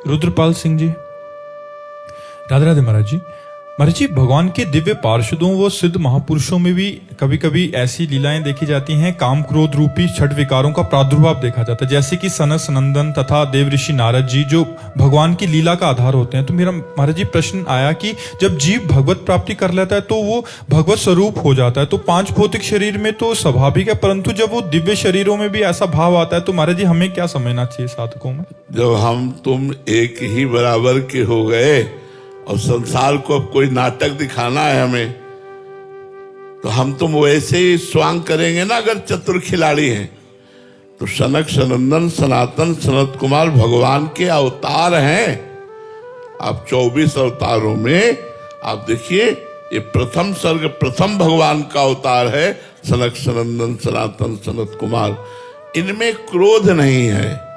रुद्रपाल सिंह जी। राधे राधे महाराज जी। महाराज जी, भगवान के दिव्य पार्षदों व सिद्ध महापुरुषों में भी कभी कभी ऐसी लीलाएं देखी जाती हैं, काम क्रोध रूपी छठ विकारों का प्रादुर्भाव देखा जाता है, जैसे कि सनक सनंदन तथा देव ऋषि नारद जी जो भगवान की लीला का आधार होते हैं। तो मेरा महाराज जी प्रश्न आया कि जब जीव भगवत प्राप्ति कर लेता है तो वो भगवत स्वरूप हो जाता है, तो पांच भौतिक शरीर में तो स्वाभाविक है, परंतु जब वो दिव्य शरीरों में भी ऐसा भाव आता है तो महाराज जी हमें क्या समझना चाहिए साधकों में? जब हम तुम एक ही बराबर के हो गए और संसार को अब कोई नाटक दिखाना है हमें, तो हम तुम वैसे ही स्वांग करेंगे ना। अगर चतुर खिलाड़ी हैं तो सनक सनंदन सनातन सनत कुमार भगवान के अवतार हैं। आप 24 अवतारों में आप देखिए, ये प्रथम सर्ग प्रथम भगवान का अवतार है सनक सनंदन सनातन सनत कुमार। इनमें क्रोध नहीं है,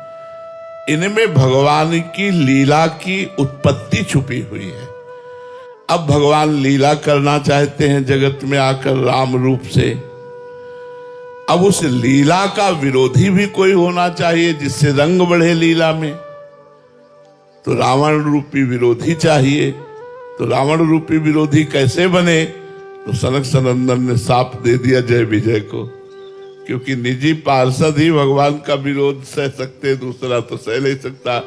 इनमें भगवान की लीला की उत्पत्ति छुपी हुई है। अब भगवान लीला करना चाहते हैं जगत में आकर राम रूप से। अब उस लीला का विरोधी भी कोई होना चाहिए जिससे रंग बढ़े लीला में, तो रावण रूपी विरोधी चाहिए। तो रावण रूपी विरोधी कैसे बने? तो सनक सनंदन ने साफ दे दिया जय विजय को, क्योंकि निजी पार्षद ही भगवान का विरोध सह सकते, दूसरा तो सह नहीं सकता।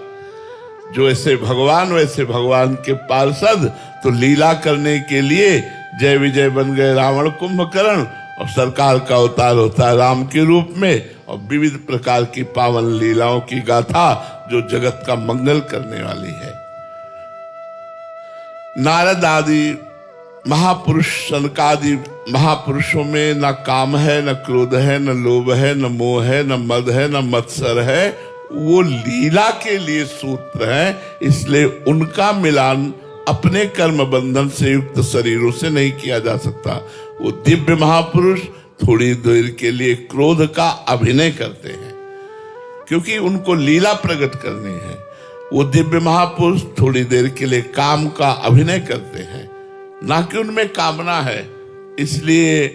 जो ऐसे भगवान वैसे भगवान के पार्षद, तो लीला करने के लिए जय विजय बन गए रावण कुंभकर्ण, और सरकार का अवतार होता है राम के रूप में, और विविध प्रकार की पावन लीलाओं की गाथा जो जगत का मंगल करने वाली है। नारद आदि महापुरुष सनकादि महापुरुषों में न काम है, न क्रोध है, न लोभ है, न मोह है, न मद है, न मत्सर है। वो लीला के लिए सूत्र है, इसलिए उनका मिलान अपने कर्म बंधन से युक्त शरीरों से नहीं किया जा सकता। वो दिव्य महापुरुष थोड़ी देर के लिए क्रोध का अभिनय करते हैं, क्योंकि उनको लीला प्रकट करनी है। वो दिव्य महापुरुष थोड़ी देर के लिए काम का अभिनय करते हैं, ना कि उनमें कामना है। इसलिए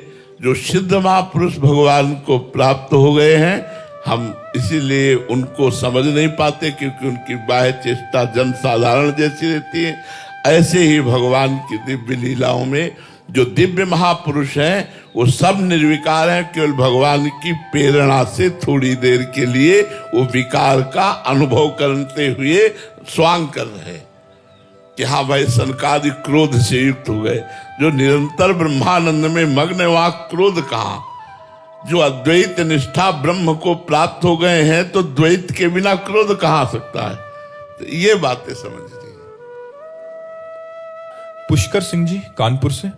जो सिद्ध महापुरुष भगवान को प्राप्त हो गए हैं, हम इसीलिए उनको समझ नहीं पाते, क्योंकि उनकी बाह्य चेष्टा जन साधारण जैसी रहती है। ऐसे ही भगवान की दिव्य लीलाओं में जो दिव्य महापुरुष हैं वो सब निर्विकार हैं, केवल भगवान की प्रेरणा से थोड़ी देर के लिए वो विकार का अनुभव करते हुए स्वांग कर रहे हैं कि हाँ भाई सनकादि क्रोध से युक्त हो गए। जो निरंतर ब्रह्मानंद में मग्न, वहां क्रोध कहाँ? जो अद्वैत निष्ठा ब्रह्म को प्राप्त हो गए हैं, तो द्वैत के बिना क्रोध कहाँ आ सकता है? तो ये बातें समझ रही। पुष्कर सिंह जी कानपुर से।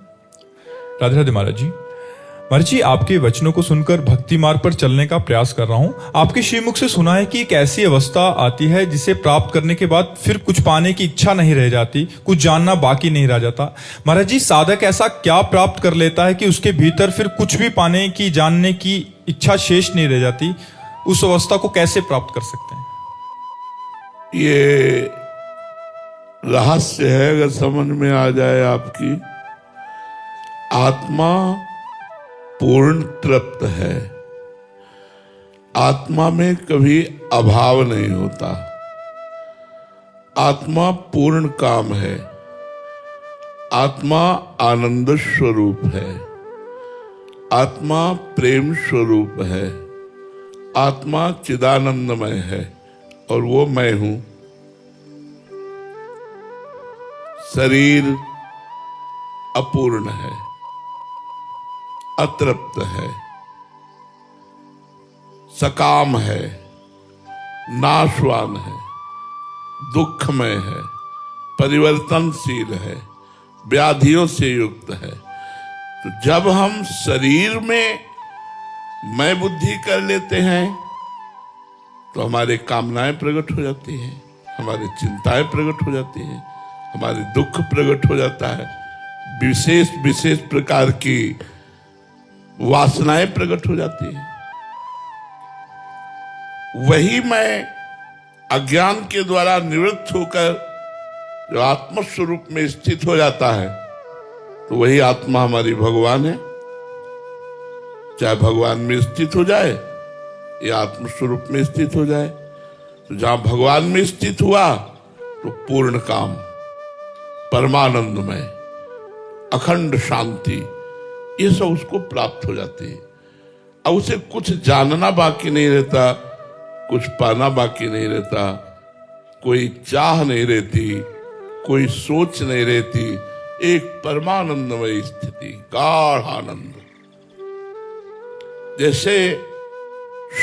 राधे राधे महाराज जी। महाराज जी, आपके वचनों को सुनकर भक्ति मार्ग पर चलने का प्रयास कर रहा हूं। आपके श्रीमुख से सुना है कि एक ऐसी अवस्था आती है जिसे प्राप्त करने के बाद फिर कुछ पाने की इच्छा नहीं रह जाती, कुछ जानना बाकी नहीं रह जाता। महाराज जी, साधक ऐसा क्या प्राप्त कर लेता है कि उसके भीतर फिर कुछ भी पाने की, जानने की इच्छा शेष नहीं रह जाती? उस अवस्था को कैसे प्राप्त कर सकते हैं? ये रहस्य है, अगर समझ में आ जाए आपकी। आत्मा पूर्ण तृप्त है, आत्मा में कभी अभाव नहीं होता। आत्मा पूर्ण काम है, आत्मा आनंद स्वरूप है, आत्मा प्रेम स्वरूप है, आत्मा चिदानंदमय है, और वो मैं हूं। शरीर अपूर्ण है, अतृप्त है, सकाम है, नाशवान है, दुखमय है, परिवर्तनशील है, व्याधियों से युक्त है। तो जब हम शरीर में मैं बुद्धि कर लेते हैं तो हमारी कामनाएं प्रकट हो जाती हैं, हमारी चिंताएं प्रकट हो जाती हैं, हमारे दुख प्रकट हो जाता है, विशेष विशेष प्रकार की वासनाएं प्रकट हो जाती हैं। वही मैं अज्ञान के द्वारा निवृत्त होकर जो आत्मस्वरूप में स्थित हो जाता है, तो वही आत्मा हमारी भगवान है। चाहे भगवान में स्थित हो जाए या आत्मस्वरूप में स्थित हो जाए, तो जहां भगवान में स्थित हुआ तो पूर्ण काम, परमानंदमय, अखंड शांति, ये सब उसको प्राप्त हो जाती है। अब उसे कुछ जानना बाकी नहीं रहता, कुछ पाना बाकी नहीं रहता, कोई चाह नहीं रहती, कोई सोच नहीं रहती, एक परमानंदमय स्थिति, गाढ़ आनंद। जैसे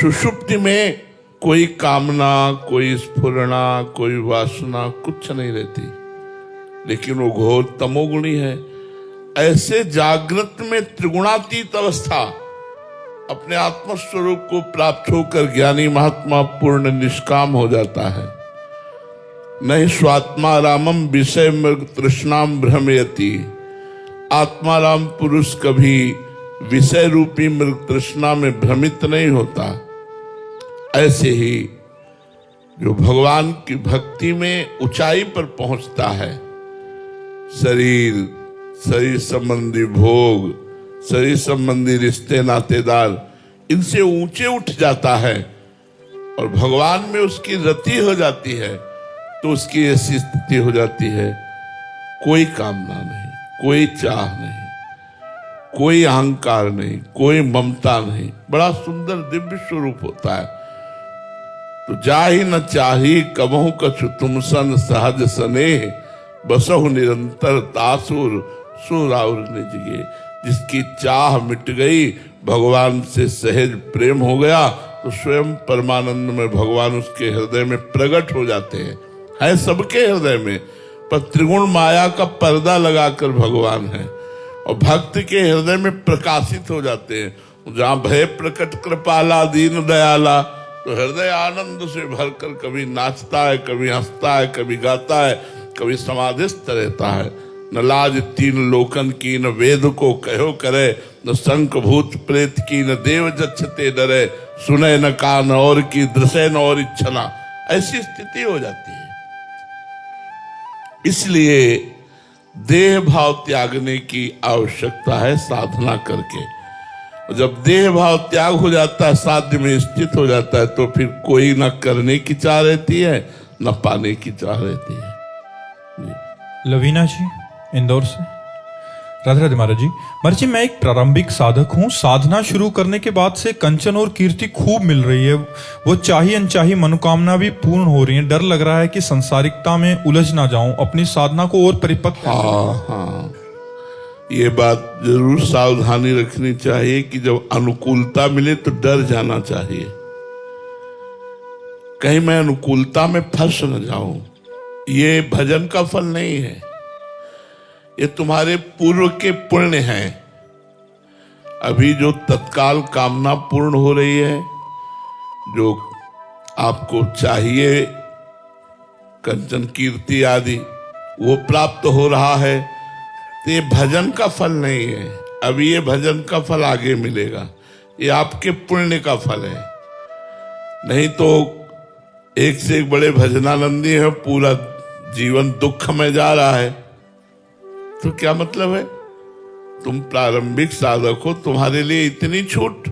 सुषुप्ति में कोई कामना, कोई स्फुरणा, कोई वासना कुछ नहीं रहती, लेकिन वो घोर तमोगुणी है। ऐसे जागृत में त्रिगुणातीत अवस्था अपने आत्मस्वरूप को प्राप्त होकर ज्ञानी महात्मा पूर्ण निष्काम हो जाता है। नहीं स्वात्मा रामम विषय मृग तृष्णाम भ्रमयति। आत्माराम पुरुष कभी विषय रूपी मृग तृष्णा में भ्रमित नहीं होता। ऐसे ही जो भगवान की भक्ति में ऊंचाई पर पहुंचता है, शरीर संबंधी भोग, शरीर संबंधी रिश्ते नातेदार, इनसे ऊंचे उठ जाता है और भगवान में उसकी रति हो जाती है, तो उसकी ऐसी स्थिति हो जाती है, कोई कामना नहीं, कोई चाह नहीं, कोई अहंकार नहीं, कोई ममता नहीं, बड़ा सुंदर दिव्य स्वरूप होता है। तो जाहि न चाही कबहु कछु तुम सन सहज स्नेह, बसहु निरंतर तासुर सुराउर निजगे। जिसकी चाह मिट गई, भगवान से सहज प्रेम हो गया, तो स्वयं परमानंद में भगवान उसके हृदय में प्रकट हो जाते हैं। है सबके हृदय में, पर त्रिगुण माया का पर्दा लगाकर भगवान है, और भक्त के हृदय में प्रकाशित हो जाते हैं। जहां भय प्रकट कृपाला दीन दयाला, तो हृदय आनंद से भरकर कभी नाचता है, कभी हंसता है, कभी गाता है, कभी समाधिस्थ रहता है। न लाज तीन लोकन की, न वेद को कहो करे, न शंख भूत प्रेत की, न देव जच्छते डरे, सुने न कान और की, दृश्य न और इच्छना। ऐसी स्थिति हो जाती है। इसलिए देह भाव त्यागने की आवश्यकता है साधना करके। और जब देह भाव त्याग हो जाता है, साध्य में स्थित हो जाता है, तो फिर कोई न करने की चाह रहती है, न पाने की चाह रहती है। लवीना जी इंदौर से। राधे राधे महाराज जी। महाराज जी, मैं एक प्रारंभिक साधक हूँ। साधना शुरू करने के बाद से कंचन और कीर्ति खूब मिल रही है, वो चाही अनचाही मनोकामना भी पूर्ण हो रही है। डर लग रहा है कि संसारिकता में उलझ ना जाऊं, अपनी साधना को और परिपक्व। हाँ, ये बात जरूर सावधानी रखनी चाहिए कि जब अनुकूलता मिले तो डर जाना चाहिए, कहीं मैं अनुकूलता में फंस न जाऊं। ये भजन का फल नहीं है, ये तुम्हारे पूर्व के पुण्य हैं। अभी जो तत्काल कामना पूर्ण हो रही है, जो आपको चाहिए कंचन कीर्ति आदि, वो प्राप्त हो रहा है, तो ये भजन का फल नहीं है। अभी ये भजन का फल आगे मिलेगा, ये आपके पुण्य का फल है। नहीं तो एक से एक बड़े भजनानंदी है, पूरा जीवन दुख में जा रहा है, तो क्या मतलब है? तुम प्रारंभिक साधक हो, तुम्हारे लिए इतनी छूट,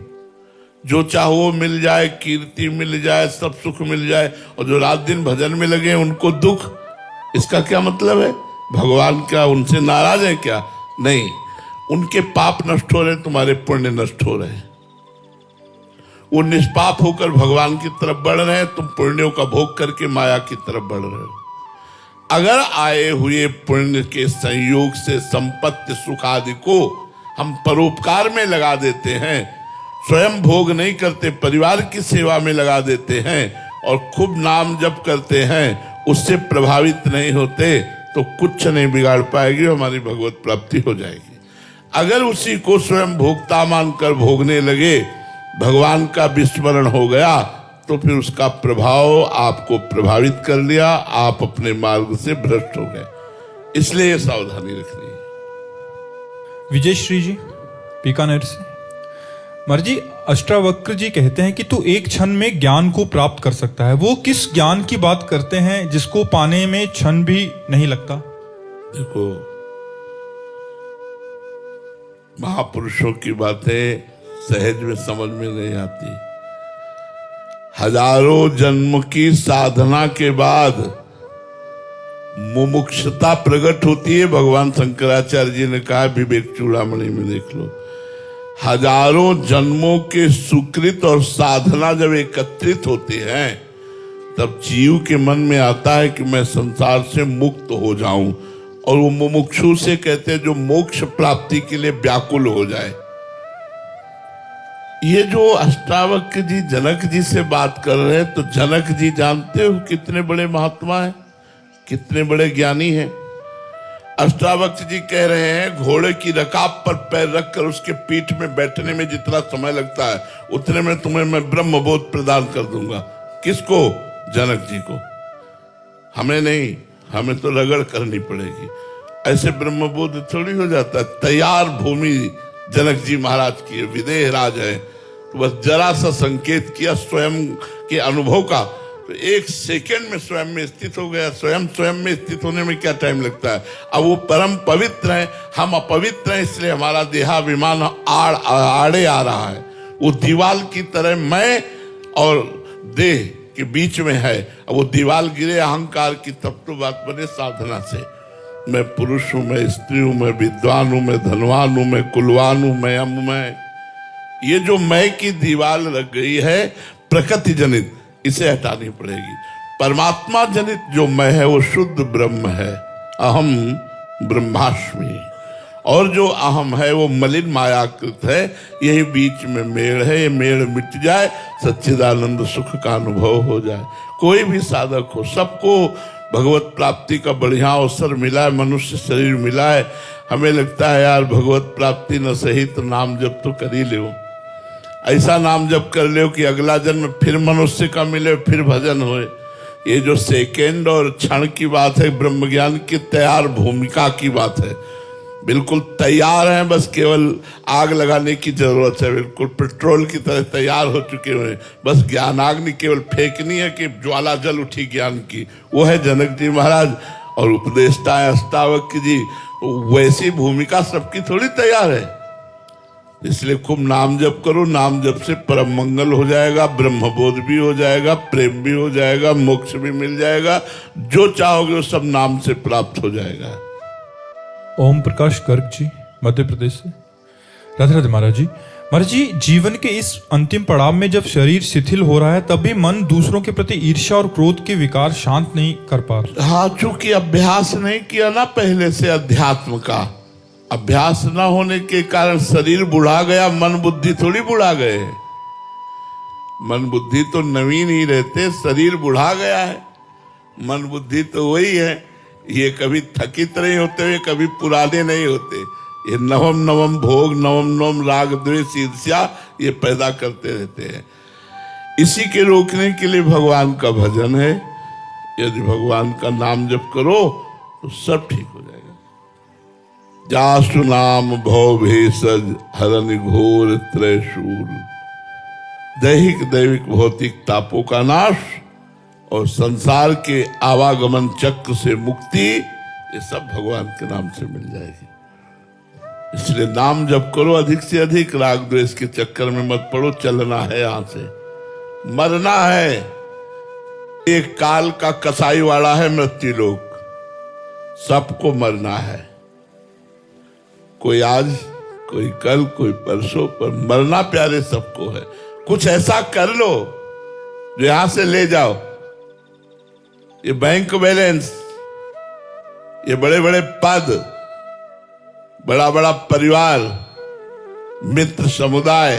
जो चाहो मिल जाए, कीर्ति मिल जाए, सब सुख मिल जाए, और जो रात दिन भजन में लगे उनको दुख। इसका क्या मतलब है? भगवान क्या उनसे नाराज है क्या? नहीं, उनके पाप नष्ट हो रहे, तुम्हारे पुण्य नष्ट हो रहे हैं। वो निष्पाप होकर भगवान की तरफ बढ़ रहे हैं, तुम पुण्यों का भोग करके माया की तरफ बढ़ रहे हो। अगर आए हुए पुण्य के संयोग से संपत्ति सुख आदि को हम परोपकार में लगा देते हैं, स्वयं भोग नहीं करते, परिवार की सेवा में लगा देते हैं, और खूब नाम जप करते हैं, उससे प्रभावित नहीं होते, तो कुछ नहीं बिगाड़ पाएगी, हमारी भगवत प्राप्ति हो जाएगी। अगर उसी को स्वयं भोक्ता मानकर भोगने लगे, भगवान का विस्मरण हो गया, तो फिर उसका प्रभाव आपको प्रभावित कर लिया, आप अपने मार्ग से भ्रष्ट हो गए। इसलिए सावधानी रखनी है। विजय श्री जी बीकानेर से। महाराज जी, अष्टावक्र जी कहते हैं कि तू एक क्षण में ज्ञान को प्राप्त कर सकता है। वो किस ज्ञान की बात करते हैं जिसको पाने में क्षण भी नहीं लगता? देखो, महापुरुषों की बातें सहज में समझ में नहीं आती। हजारों जन्म की साधना के बाद मुमुक्षुता प्रकट होती है। भगवान शंकराचार्य जी ने कहा, विवेक चूड़ामणि में देख लो, हजारों जन्मों के सुकृत और साधना जब एकत्रित होते हैं तब जीव के मन में आता है कि मैं संसार से मुक्त हो जाऊं, और वो मुमुक्षु से कहते हैं जो मोक्ष प्राप्ति के लिए व्याकुल हो जाए। ये जो अष्टावक्र जी जनक जी से बात कर रहे हैं, तो जनक जी जानते हो कितने बड़े महात्मा हैं, कितने बड़े ज्ञानी हैं। अष्टावक्र जी कह रहे हैं, घोड़े की रकाब पर पैर रखकर उसके पीठ में बैठने में जितना समय लगता है उतने में तुम्हें मैं ब्रह्मबोध प्रदान कर दूंगा। किसको? जनक जी को। हमें नहीं, हमें तो रगड़ करनी पड़ेगी। ऐसे ब्रह्मबोध थोड़ी हो जाता है। तैयार भूमि जनक जी महाराज की, विदेह राज है, तो बस जरा सा संकेत किया स्वयं के अनुभव का, तो एक सेकंड में स्वयं में स्थित हो गया। स्वयं में स्थित होने में क्या टाइम लगता है। अब वो परम पवित्र है, हम अपवित्र हैं, इसलिए हमारा देहाभिमान आड़े आ रहा है। वो दीवाल की तरह मैं और देह के बीच में है। अब वो दीवाल गिरे अहंकार की, तब तो बात बने साधना से। मैं पुरुष हूं, मैं स्त्री हूं, मैं विद्वान हूं, मैं धनवान हूं, मैं कुलवान हूं, मैं मैं ये जो मैं की दीवार लग गई है प्रकृति जनित, इसे हटानी पड़ेगी। परमात्मा जनित जो मैं है वो शुद्ध ब्रह्म है, अहम ब्रह्मास्मि। और जो अहम है वो मलिन मायाकृत है। यही बीच में मेड़ है, ये मेड़ मिट जाए, सच्चिदानंद सुख का अनुभव हो जाए। कोई भी साधक हो, सबको भगवत प्राप्ति का बढ़िया अवसर मिला है, मनुष्य शरीर मिला है। हमें लगता है यार भगवत प्राप्ति न सही तो नाम जप तो कर ही लो। ऐसा नाम जप कर लो कि अगला जन्म फिर मनुष्य का मिले, फिर भजन होए। ये जो सेकेंड और क्षण की बात है, ब्रह्म ज्ञान की तैयार भूमिका की बात है। बिल्कुल तैयार हैं, बस केवल आग लगाने की जरूरत है। बिल्कुल पेट्रोल की तरह तैयार हो चुके हुए, बस ज्ञानाग्नि केवल फेंकनी है कि ज्वाला जल उठी ज्ञान की। वो है जनक जी महाराज और उपदेष्टा है अष्टावक्र जी। वैसी भूमिका सबकी थोड़ी तैयार है। इसलिए खूब नाम जप करो। नाम जप से परम मंगल हो जाएगा, ब्रह्मबोध भी हो जाएगा, प्रेम भी हो जाएगा, मोक्ष भी मिल जाएगा। जो चाहोगे वो सब नाम से प्राप्त हो जाएगा। ओम प्रकाश गर्ग जी, मध्य प्रदेश से। राधे राधे महाराज जी। महाराज जी, जीवन के इस अंतिम पड़ाव में जब शरीर शिथिल हो रहा है तब भी मन दूसरों के प्रति ईर्ष्या और क्रोध के विकार शांत नहीं कर पा रहा। हाँ, चूंकि अभ्यास नहीं किया ना पहले से अध्यात्म का, अभ्यास न होने के कारण शरीर बुढ़ा गया, मन बुद्धि थोड़ी बुढ़ा गए। मन बुद्धि तो नवीन ही रहते, शरीर बुढ़ा गया है, मन बुद्धि तो वही है। ये कभी थकित नहीं होते हुए, कभी पुराने नहीं होते। ये नवम नवम भोग, नवम नवम राग द्वेष ईर्ष्या ये पैदा करते रहते हैं। इसी के रोकने के लिए भगवान का भजन है। यदि भगवान का नाम जप करो तो सब ठीक हो जाएगा। जासु नाम भव भेषज हरन घोर त्रैशूल, दैहिक दैविक भौतिक तापों का नाश और संसार के आवागमन चक्र से मुक्ति, ये सब भगवान के नाम से मिल जाएगी। इसलिए नाम जप करो अधिक से अधिक, राग द्वेष के चक्कर में मत पड़ो। चलना है यहां से, मरना है। एक काल का कसाई वाला है मृत्यु लोक, सबको मरना है। कोई आज, कोई कल, कोई परसों, पर मरना प्यारे सबको है। कुछ ऐसा कर लो जो यहां से ले जाओ। ये बैंक बैलेंस, ये बड़े बड़े पद, बड़ा बड़ा परिवार, मित्र समुदाय,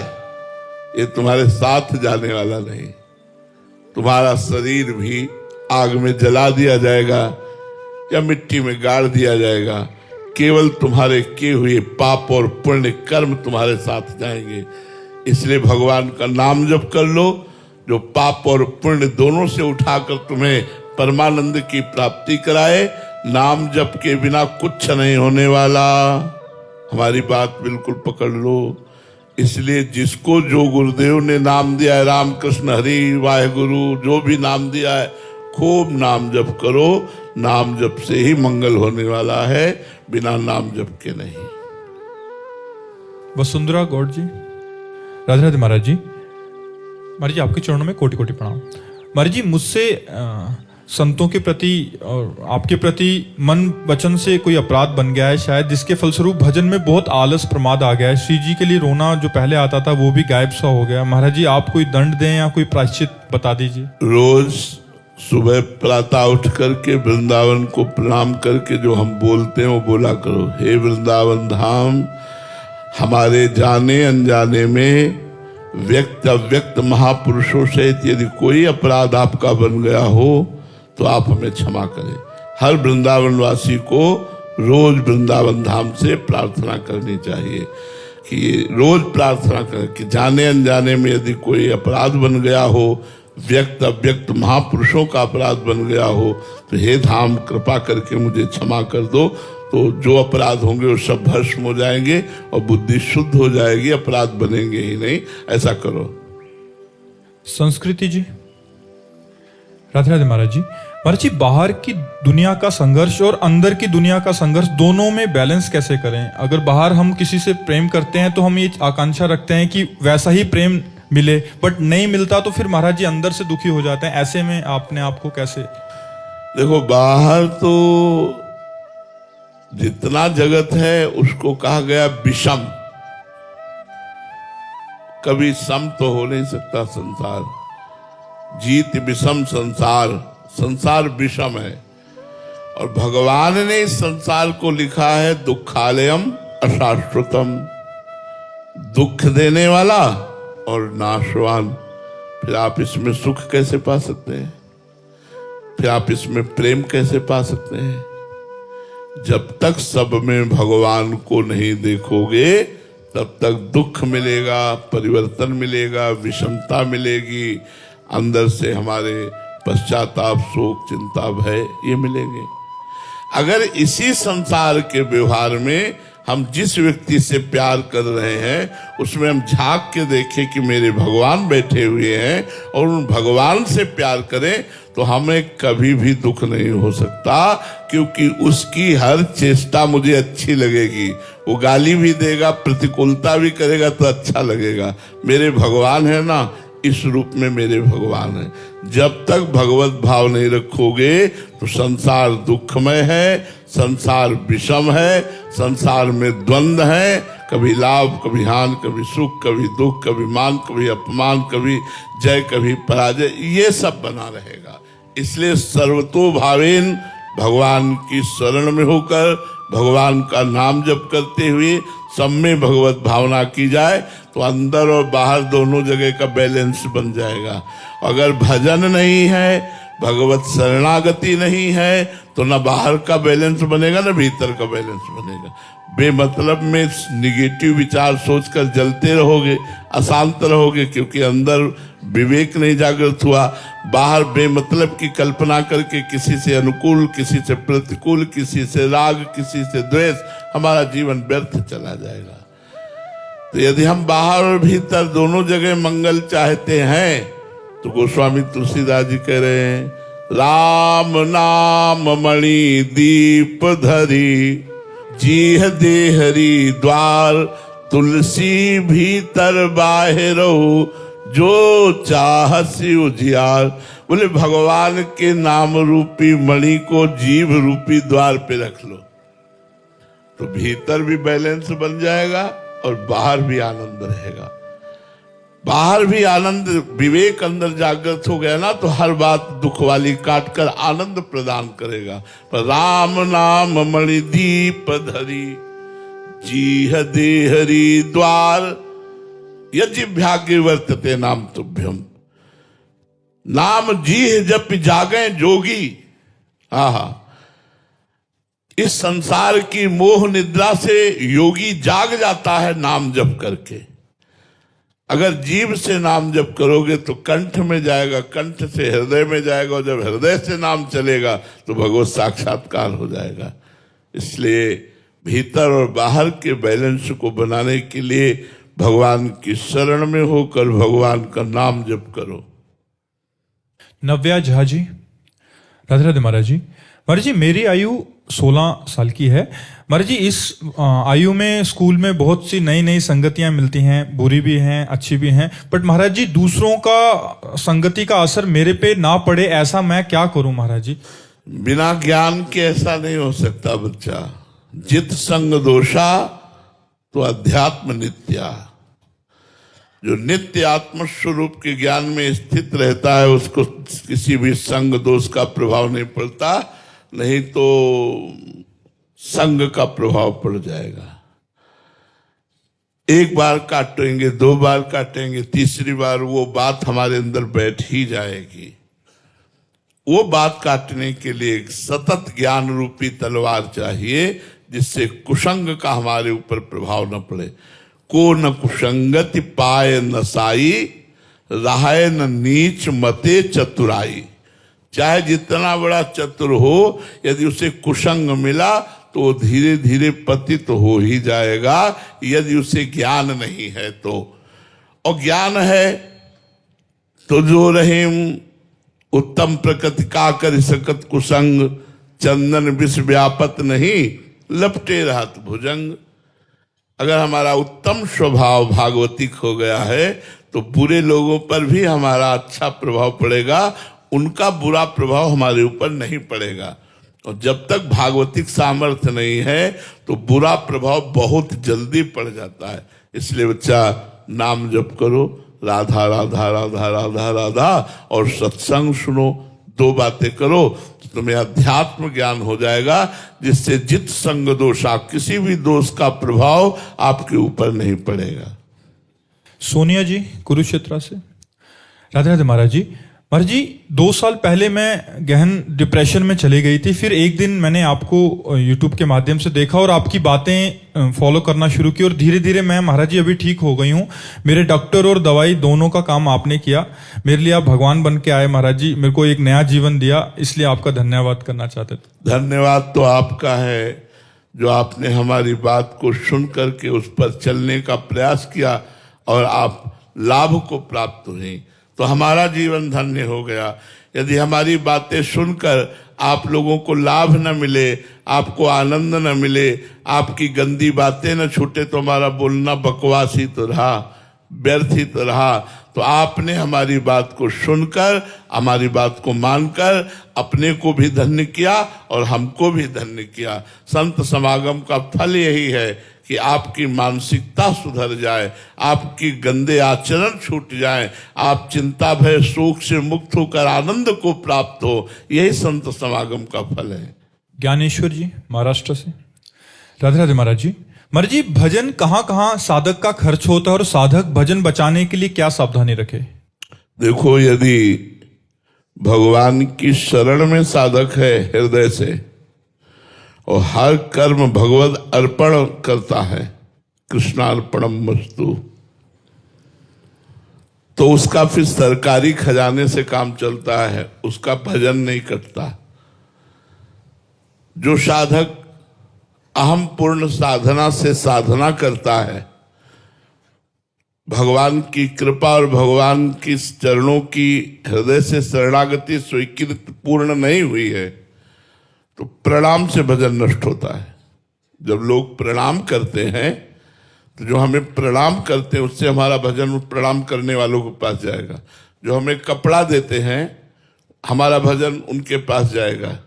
ये तुम्हारे साथ जाने वाला नहीं। तुम्हारा शरीर भी आग में जला दिया जाएगा या मिट्टी में गाड़ दिया जाएगा। केवल तुम्हारे किए हुए पाप और पुण्य कर्म तुम्हारे साथ जाएंगे। इसलिए भगवान का नाम जप कर लो, जो पाप और पुण्य दोनों से उठाकर तुम्हें परमानंद की प्राप्ति कराए। नाम जप के बिना कुछ नहीं होने वाला। हमारी बात बिल्कुल पकड़ लो। इसलिए जिसको जो गुरुदेव ने नाम दिया है, राम कृष्ण हरि वाहेगुरु, जो भी नाम दिया है, खूब नाम जप करो। नाम जप से ही मंगल होने वाला है, बिना नाम जप के नहीं। वसुंधरा गौड़ जी, राधे राधे महाराज जी। महाराज जी, आपके चरणों में कोटि कोटि प्रणाम। महाराज जी, मुझसे संतों के प्रति और आपके प्रति मन वचन से कोई अपराध बन गया है शायद, जिसके फलस्वरूप भजन में बहुत आलस प्रमाद आ गया है। श्री जी के लिए रोना जो पहले आता था वो भी गायब सा हो गया। महाराज जी, आप कोई दंड दें या कोई प्रायश्चित बता दीजिए। रोज सुबह प्रातः उठ करके वृंदावन को प्रणाम करके जो हम बोलते हैं वो बोला करो, हे वृंदावन धाम, हमारे जाने अनजाने में व्यक्त अव्यक्त महापुरुषों से यदि कोई अपराध आपका बन गया हो तो आप हमें क्षमा करें। हर वृंदावन वासी को रोज वृंदावन धाम से प्रार्थना करनी चाहिए कि रोज प्रार्थना करें कि जाने अनजाने में यदि कोई अपराध बन गया हो, व्यक्त अव्यक्त महापुरुषों का अपराध बन गया हो, तो हे धाम कृपा करके मुझे क्षमा कर दो। तो जो अपराध होंगे वो सब भस्म हो जाएंगे और बुद्धि शुद्ध हो जाएगी, अपराध बनेंगे ही नहीं। ऐसा करो। संस्कृति जी, राधे राधे महाराज जी। महाराज जी, बाहर की दुनिया का संघर्ष और अंदर की दुनिया का संघर्ष, दोनों में बैलेंस कैसे करें? अगर बाहर हम किसी से प्रेम करते हैं तो हम ये आकांक्षा रखते हैं कि वैसा ही प्रेम मिले, बट नहीं मिलता तो फिर महाराज जी अंदर से दुखी हो जाते हैं। ऐसे में आपने आपको कैसे? देखो, बाहर तो जितना जगत है उसको कहा गया विषम, कभी सम तो हो नहीं सकता संसार। जीत विषम संसार, संसार विषम है। और भगवान ने इस संसार को लिखा है दुखालयम अशाश्वतम, दुख देने वाला और नाशवान। फिर आप इसमें सुख कैसे पा सकते हैं? फिर आप इसमें प्रेम कैसे पा सकते हैं? जब तक सब में भगवान को नहीं देखोगे तब तक दुख मिलेगा, परिवर्तन मिलेगा, विषमता मिलेगी, अंदर से हमारे पश्चाताप, शोक, चिंता, भय ये मिलेंगे। अगर इसी संसार के व्यवहार में हम जिस व्यक्ति से प्यार कर रहे हैं उसमें हम झांक के देखें कि मेरे भगवान बैठे हुए हैं और उन भगवान से प्यार करें, तो हमें कभी भी दुख नहीं हो सकता, क्योंकि उसकी हर चेष्टा मुझे अच्छी लगेगी। वो गाली भी देगा, प्रतिकूलता भी करेगा तो अच्छा लगेगा। मेरे भगवान है ना, इस रूप में मेरे भगवान है। जब तक भगवत भाव नहीं रखोगे तो संसार दुखमय है, संसार विषम है, संसार में द्वंद्व है, कभी लाभ, कभी हानि, कभी सुख, कभी दुख, कभी मान, कभी अपमान, कभी जय, कभी पराजय, ये सब बना रहेगा। इसलिए सर्वतो भावेन भगवान की शरण में होकर भगवान का नाम जप करते हुए सब में भगवत भावना की जाए तो अंदर और बाहर दोनों जगह का बैलेंस बन जाएगा। अगर भजन नहीं है, भगवत शरणागति नहीं है, तो ना बाहर का बैलेंस बनेगा ना भीतर का बैलेंस बनेगा। बेमतलब में निगेटिव विचार सोचकर जलते रहोगे, अशांत रहोगे, क्योंकि अंदर विवेक नहीं जागृत हुआ। बाहर बेमतलब की कल्पना करके किसी से अनुकूल, किसी से प्रतिकूल, किसी से राग, किसी से द्वेष, हमारा जीवन व्यर्थ चला जाएगा। तो यदि हम बाहर और भीतर दोनों जगह मंगल चाहते हैं तो गोस्वामी तुलसीदास जी कह रहे हैं, राम नाम मणि दीप धरी, जीह देहरी द्वार, तुलसी भीतर बाहिरो, जो चाहसी उजियार। बोले भगवान के नाम रूपी मणि को जीभ रूपी द्वार पे रख लो तो भीतर भी बैलेंस बन जाएगा और बाहर भी आनंद रहेगा। बाहर भी आनंद, विवेक अंदर जागृत हो गया ना तो हर बात दुख वाली काट कर आनंद प्रदान करेगा। पर राम नाम मणि दीप धरी, जीह देहरी द्वार, यजिभ्यागे वर्तते नाम तुभ्यम। नाम जीह जप जागे जोगी। आहा, इस संसार की मोह निद्रा से योगी जाग जाता है नाम जप करके। अगर जीभ से नाम जप करोगे तो कंठ में जाएगा, कंठ से हृदय में जाएगा, और जब हृदय से नाम चलेगा तो भगवत साक्षात्कार हो जाएगा। इसलिए भीतर और बाहर के बैलेंस को बनाने के लिए भगवान की शरण में होकर भगवान का नाम जप करो। नव्या झा जी, राधे राधे महाराज जी। महाराज जी, मेरी आयु 16 साल की है। महाराज जी, इस आयु में स्कूल में बहुत सी नई नई संगतियां मिलती हैं, बुरी भी हैं अच्छी भी हैं, बट महाराज जी दूसरों का संगति का असर मेरे पे ना पड़े, ऐसा मैं क्या करूं महाराज जी? बिना ज्ञान के ऐसा नहीं हो सकता बच्चा। जित संग दोषा तो अध्यात्म नित्या। जो नित्य आत्म स्वरूप के ज्ञान में स्थित रहता है उसको किसी भी संग दोष का प्रभाव नहीं पड़ता, नहीं तो संग का प्रभाव पड़ जाएगा। एक बार काटेंगे, 2 बार काटेंगे, तीसरी बार वो बात हमारे अंदर बैठ ही जाएगी। वो बात काटने के लिए एक सतत ज्ञान रूपी तलवार चाहिए, जिससे कुसंग का हमारे ऊपर प्रभाव न पड़े। को न कुसंगति पाए न साई, रहाय न नीच मते चतुराई। चाहे जितना बड़ा चतुर हो, यदि उसे कुसंग मिला तो धीरे धीरे पतित तो हो ही जाएगा, यदि उसे ज्ञान नहीं है तो। और ज्ञान है तो जो रहीम उत्तम प्रकृति का कर सकत कुसंग, चंदन विष व्यापत नहीं लपटे रहत भुजंग। अगर हमारा उत्तम स्वभाव भागवतिक हो गया है तो बुरे लोगों पर भी हमारा अच्छा प्रभाव पड़ेगा, उनका बुरा प्रभाव हमारे ऊपर नहीं पड़ेगा। और जब तक भागवतिक सामर्थ्य नहीं है तो बुरा प्रभाव बहुत जल्दी पड़ जाता है। इसलिए बच्चा नाम जप करो, राधा राधा राधा राधा राधा, और सत्संग सुनो, 2 बातें करो तो तुम्हें अध्यात्म ज्ञान हो जाएगा, जिससे जित संग दोषा, किसी भी दोष का प्रभाव आपके ऊपर नहीं पड़ेगा। सोनिया जी कुरुक्षेत्र से। राधे राधे महाराज जी। महाराज जी, 2 साल पहले मैं गहन डिप्रेशन में चली गई थी। फिर एक दिन मैंने आपको यूट्यूब के माध्यम से देखा और आपकी बातें फॉलो करना शुरू की, और धीरे धीरे मैं महाराज जी अभी ठीक हो गई हूँ। मेरे डॉक्टर और दवाई दोनों का काम आपने किया। मेरे लिए आप भगवान बन के आए महाराज जी, मेरे को एक नया जीवन दिया, इसलिए आपका धन्यवाद करना चाहते थे। धन्यवाद तो आपका है जो आपने हमारी बात को सुन करके उस पर चलने का प्रयास किया और आप लाभ को प्राप्त हुए, तो हमारा जीवन धन्य हो गया। यदि हमारी बातें सुनकर आप लोगों को लाभ न मिले, आपको आनंद न मिले, आपकी गंदी बातें न छूटे, तो हमारा बोलना बकवास ही तो रहा, व्यर्थ ही तो रहा। तो आपने हमारी बात को सुनकर, हमारी बात को मानकर अपने को भी धन्य किया और हमको भी धन्य किया। संत समागम का फल यही है कि आपकी मानसिकता सुधर जाए, आपकी गंदे आचरण छूट जाए, आप चिंता भय शोक से मुक्त होकर आनंद को प्राप्त हो, यही संत समागम का फल है। ज्ञानेश्वर जी महाराष्ट्र से। राधे राधे महाराज जी। महाराज जी, भजन कहाँ कहाँ साधक का खर्च होता है और साधक भजन बचाने के लिए क्या सावधानी रखे? देखो, यदि भगवान की शरण में साधक है हृदय से और हर कर्म भगवत अर्पण करता है, कृष्णार्पणम वस्तु, तो उसका फिर सरकारी खजाने से काम चलता है, उसका भजन नहीं कटता। जो साधक अहम पूर्ण साधना से साधना करता है, भगवान की कृपा और भगवान की चरणों की हृदय से शरणागति स्वीकृत पूर्ण नहीं हुई है, तो प्रणाम से भजन नष्ट होता है। जब लोग प्रणाम करते हैं तो जो हमें प्रणाम करते हैं उससे हमारा भजन प्रणाम करने वालों के पास जाएगा। जो हमें कपड़ा देते हैं हमारा भजन उनके पास जाएगा।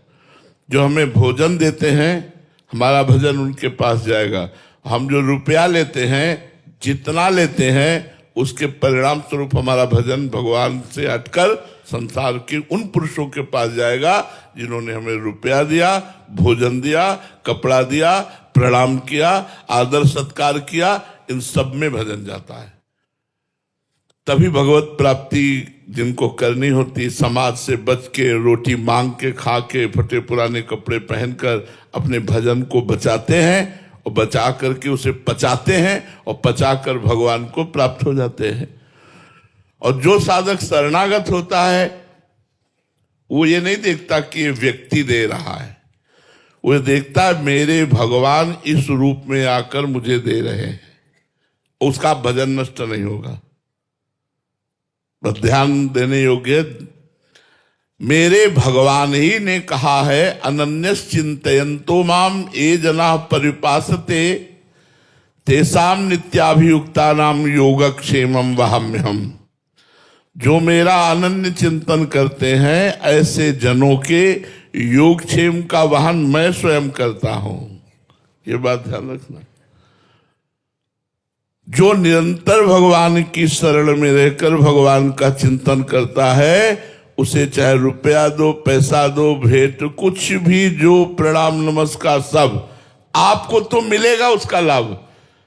जो हमें भोजन देते हैं हमारा भजन उनके पास जाएगा। हम जो रुपया लेते हैं, जितना लेते हैं, उसके परिणाम स्वरूप हमारा भजन भगवान से हटकर संसार के उन पुरुषों के पास जाएगा जिन्होंने हमें रुपया दिया, भोजन दिया, कपड़ा दिया, प्रणाम किया, आदर सत्कार किया, इन सब में भजन जाता है। तभी भगवत प्राप्ति जिनको करनी होती, समाज से बच के, रोटी मांग के, खा के, फटे पुराने कपड़े पहनकर अपने भजन को बचाते हैं और बचा करके उसे पचाते हैं और पचाकर भगवान को प्राप्त हो जाते हैं। और जो साधक शरणागत होता है वो ये नहीं देखता कि ये व्यक्ति दे रहा है, वो देखता है मेरे भगवान इस रूप में आकर मुझे दे रहे हैं, उसका भजन नष्ट नहीं होगा। बस ध्यान देने योग्य, मेरे भगवान ही ने कहा है, अनन्यस चिंतयन्तो माम ये जना परिपासते तेसाम नित्याभियुक्ता नाम योगक्षेमम वहाम्यहम। जो मेरा अनन्य चिंतन करते हैं ऐसे जनों के योगक्षेम का वहन मैं स्वयं करता हूं। ये बात ध्यान रखना। जो निरंतर भगवान की शरण में रहकर भगवान का चिंतन करता है, उसे चाहे रुपया दो, पैसा दो, भेंट कुछ भी, जो प्रणाम नमस्कार सब आपको तो मिलेगा उसका लाभ,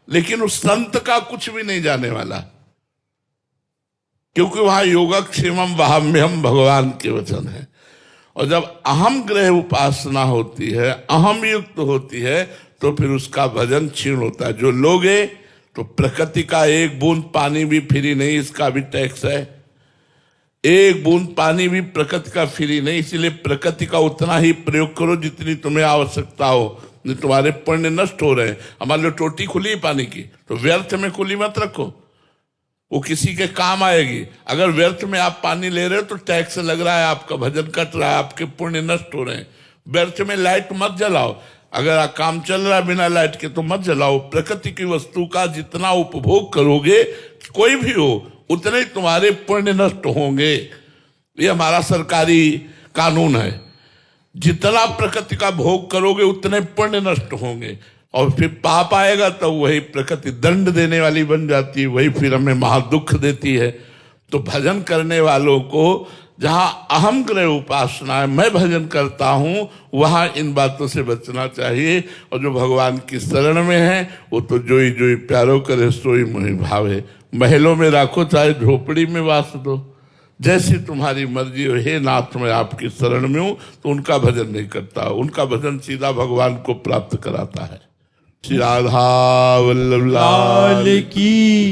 लेकिन उस संत का कुछ भी नहीं जाने वाला, क्योंकि वहां योगक्षेमम वहाम्यहम भगवान के वचन है। और जब अहम ग्रह उपासना होती है, अहम युक्त होती है, तो फिर उसका भजन क्षीण होता है। जो लोगे तो प्रकृति का एक बूंद पानी भी फ्री नहीं, इसका भी टैक्स है। एक बूंद पानी भी प्रकृति का फ्री नहीं, इसलिए प्रकृति का उतना ही प्रयोग करो जितनी तुम्हें आवश्यकता हो, नहीं तुम्हारे पुण्य नष्ट हो रहे हैं। हमारे लिए टोटी खुली है पानी की, तो व्यर्थ में खुली मत रखो, वो किसी के काम आएगी। अगर व्यर्थ में आप पानी ले रहे हो तो टैक्स लग रहा है, आपका भजन कट रहा है, आपके पुण्य नष्ट हो रहे हैं। व्यर्थ में लाइट मत जलाओ, अगर काम चल रहा है बिना लाइट के तो मत जलाओ। प्रकृति की वस्तु का जितना उपभोग करोगे, कोई भी हो, उतने ही तुम्हारे पुण्य नष्ट होंगे। ये हमारा सरकारी कानून है, जितना प्रकृति का भोग करोगे उतने पुण्य नष्ट होंगे, और फिर पाप आएगा तो वही प्रकृति दंड देने वाली बन जाती है, वही फिर हमें महादुख देती है। तो भजन करने वालों को जहां अहम ग्रह उपासना है, मैं भजन करता हूं, वहां इन बातों से बचना चाहिए। और जो भगवान की शरण में है, वो तो जोई जोई प्यारो करे सोई मोहि भावे। महलों में राखो चाहे झोपड़ी में वास दो, जैसी तुम्हारी मर्जी हो। हे नाथ, मैं आपकी शरण में हूं, तो उनका भजन नहीं करता, उनका भजन सीधा भगवान को प्राप्त कराता है। श्री राधा वल्लभ लाल की।